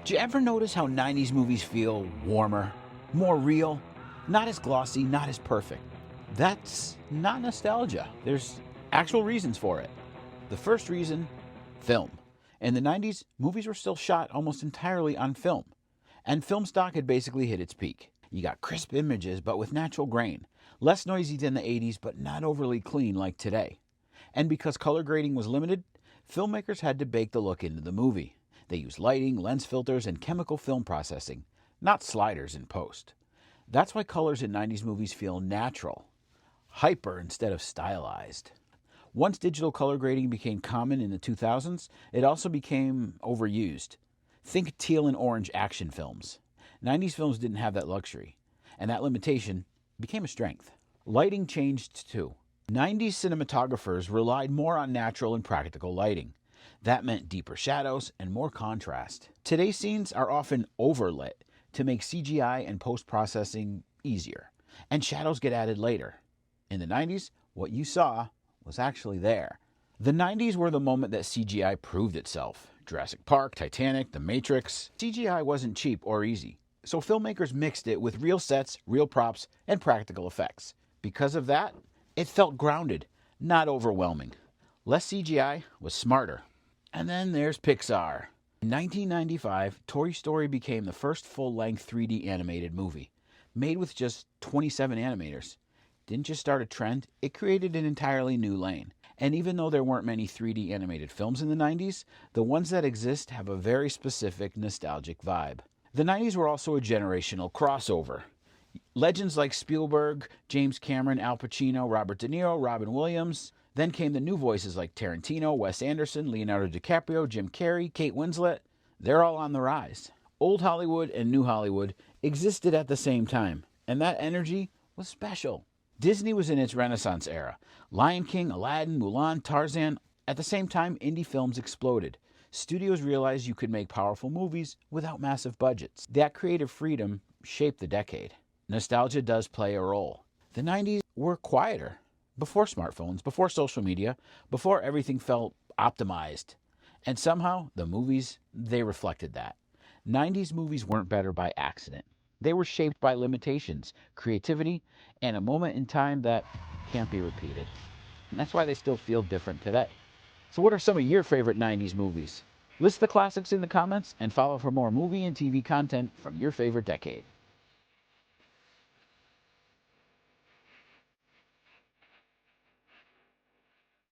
Do you ever notice how 90s movies feel warmer, more real, not as glossy, not as perfect? That's not nostalgia. There's actual reasons for it. The first reason, film. In the 90s, movies were still shot almost entirely on film, and film stock had basically hit its peak. You got crisp images, but with natural grain. Less noisy than the 80s, but not overly clean like today. And because color grading was limited, filmmakers had to bake the look into the movie. They used lighting, lens filters, and chemical film processing, not sliders in post. That's why colors in 90s movies feel natural, hyper instead of stylized. Once digital color grading became common in the 2000s, it also became overused. Think teal and orange action films. 90s films didn't have that luxury, and that limitation became a strength. Lighting changed too. 90s cinematographers relied more on natural and practical lighting. That meant deeper shadows and more contrast. Today's scenes are often overlit to make CGI and post-processing easier, and shadows get added later. In the 90s, what you saw was actually there. The 90s were the moment that CGI proved itself. Jurassic Park, Titanic, The Matrix. CGI wasn't cheap or easy, so filmmakers mixed it with real sets, real props, and practical effects. Because of that, it felt grounded, not overwhelming. Less CGI was smarter. And then there's Pixar. In 1995, Toy Story became the first full-length 3D animated movie, made with just 27 animators. Didn't just start a trend, it created an entirely new lane. And even though there weren't many 3D animated films in the 90s, the ones that exist have a very specific nostalgic vibe. The 90s were also a generational crossover. Legends like Spielberg, James Cameron, Al Pacino, Robert De Niro, Robin Williams. Then came the new voices like Tarantino, Wes Anderson, Leonardo DiCaprio, Jim Carrey, Kate Winslet. They're all on the rise. Old Hollywood and New Hollywood existed at the same time, and that energy was special. Disney was in its Renaissance era. Lion King, Aladdin, Mulan, Tarzan. At the same time, indie films exploded. Studios realized you could make powerful movies without massive budgets. That creative freedom shaped the decade. Nostalgia does play a role. The 90s were quieter. Before smartphones, before social media, before everything felt optimized. And somehow, the movies, they reflected that. 90s movies weren't better by accident. They were shaped by limitations, creativity, and a moment in time that can't be repeated. And that's why they still feel different today. So what are some of your favorite 90s movies? List the classics in the comments and follow for more movie and TV content from your favorite decade.